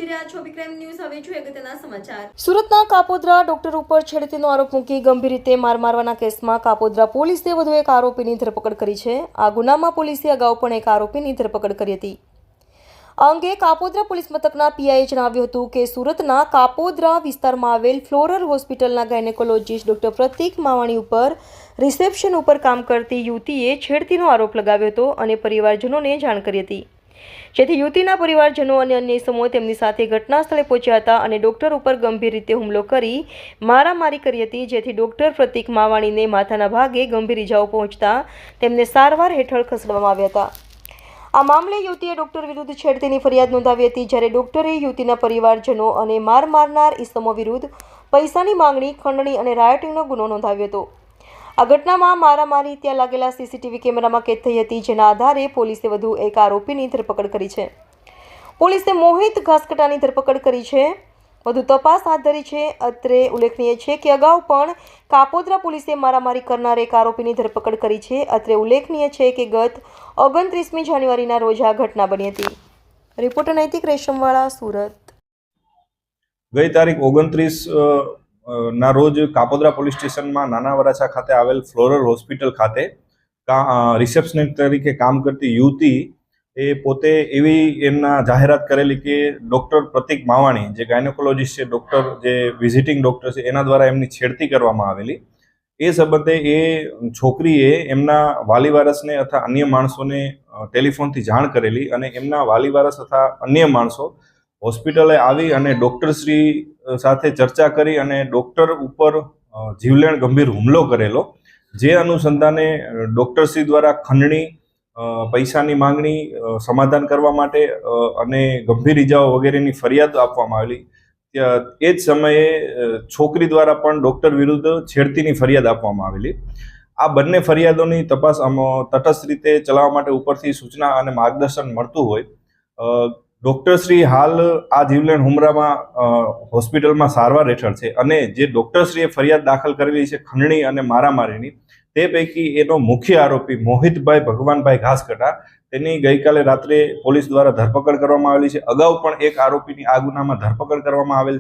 જોઈ રહ્યા છો વિક્રમ ન્યૂઝ। હવે જોઈએ અગત્યના સમાચાર। સુરતના કાપોદ્રા ડોક્ટર ઉપર છેડતીનો આરોપ મૂકી ગંભીર રીતે માર મારવાના કેસમાં કાપોદ્રા પોલીસે વધુ એક આરોપીની ધરપકડ કરી છે। આ ગુનામાં પોલીસે અગાઉ પણ એક આરોપીની ધરપકડ કરી હતી। આ અંગે કાપોદ્રા પોલીસ મથકના પીઆઈએ જણાવ્યું હતું કે સુરતના કાપોદ્રા વિસ્તારમાં આવેલ ફ્લોરલ હોસ્પિટલના ગાયનેકોલોજીસ્ટ ડોક્ટર પ્રતીક માવાણી ઉપર રિસેપ્શન ઉપર કામ કરતી યુવતીએ છેડતીનો આરોપ લગાવ્યો હતો અને પરિવારજનોને જાણ કરી હતી, જેથી યુવતીના પરિવારજનો અને અન્ય સમૂહ તેમની સાથે ઘટના સ્થળે પહોંચ્યા હતા અને ડોક્ટર ઉપર ગંભીર રીતે હુમલો કરી મારામારી કરી હતી, જેથી ડોક્ટર પ્રતીક માવાણીને માથાના ભાગે ગંભીર ઇજાઓ પહોંચતા તેમને સારવાર હેઠળ ખસેડવામાં આવ્યા હતા। આ મામલે યુવતીએ ડોક્ટર વિરુદ્ધ છેડતીની ફરિયાદ નોંધાવી હતી, જ્યારે ડોક્ટરે યુવતીના પરિવારજનો અને માર મારનાર ઇસમો વિરુદ્ધ પૈસાની માંગણી, ખંડણી અને રાયોટિંગનો ગુનો નોંધાવ્યો હતો। આ ઘટનામાં મારામારી ત્યાં લાગેલા સીસીટીવી કેમેરામાં કેદ થઈ હતી, જેના આધારે પોલીસે વધુ એક આરોપીની ધરપકડ કરી છે। પોલીસે મોહિત ઘાસકટાની ધરપકડ કરી છે, વધુ તપાસ હાથ ધરી છે। અત્રે ઉલ્લેખનીય છે કે અગાઉ પણ કાપોદ્રા પોલીસે મારામારી કરનાર એક આરોપીની ધરપકડ કરી છે। અત્રે ઉલ્લેખનીય છે કે ગત 29મી જાન્યુઆરીના રોજ આ ઘટના બની હતી। રિપોર્ટર નૈતિક રેશમવાળા, સુરત। ગઈ તારીખ 29 ના રોજ કાપોદ્રા પોલીસ સ્ટેશનમાં નાના વરાછા ખાતે આવેલ ફ્લોરલ હોસ્પિટલ ખાતે રિસેપ્શનિસ્ટ તરીકે કામ કરતી યુવતી એ પોતે એવી એમના જાહેરાત કરેલી કે ડૉક્ટર પ્રતીક માવાણી જે ગાયનેકોલોજીસ્ટ છે, ડૉક્ટર જે વિઝિટિંગ ડૉક્ટર છે, એના દ્વારા એમની છેડતી કરવામાં આવેલી। એ સંબંધે એ છોકરીએ એમના વાલીવારસને અથવા અન્ય માણસોને ટેલિફોનથી જાણ કરેલી અને એમના વાલીવારસ તથા અન્ય માણસો હોસ્પિટલે આવી અને ડૉક્ટરશ્રી સાથે ચર્ચા કરી અને ડૉક્ટર ઉપર જીવલેણ ગંભીર હુમલો કરેલો, જે અનુસંધાને ડૉક્ટરશ્રી દ્વારા ખંડણી, પૈસાની માંગણી, સમાધાન કરવા માટે અને ગંભીર ઇજાઓ વગેરેની ફરિયાદ આપવામાં આવેલી। એ જ સમયે છોકરી દ્વારા પણ ડૉક્ટર વિરુદ્ધ છેડતીની ફરિયાદ આપવામાં આવેલી। આ બંને ફરિયાદોની તપાસ તટસ્થ રીતે ચલાવવા માટે ઉપરથી સૂચના અને માર્ગદર્શન મળતું હોય ડૉક્ટરશ્રી હાલ આ જીવલેણ હુમલામાં હોસ્પિટલમાં સારવાર હેઠળ છે અને જે ડૉક્ટરશ્રીએ ફરિયાદ દાખલ કરેલી છે ખંડણી અને મારામારીની, તે પૈકી એનો મુખ્ય આરોપી મોહિતભાઈ ભગવાનભાઈ ઘાસકટા તેની ગઈકાલે રાત્રે પોલીસ દ્વારા ધરપકડ કરવામાં આવેલી છે। અગાઉ પણ એક આરોપીની આ ગુનામાં ધરપકડ કરવામાં આવેલ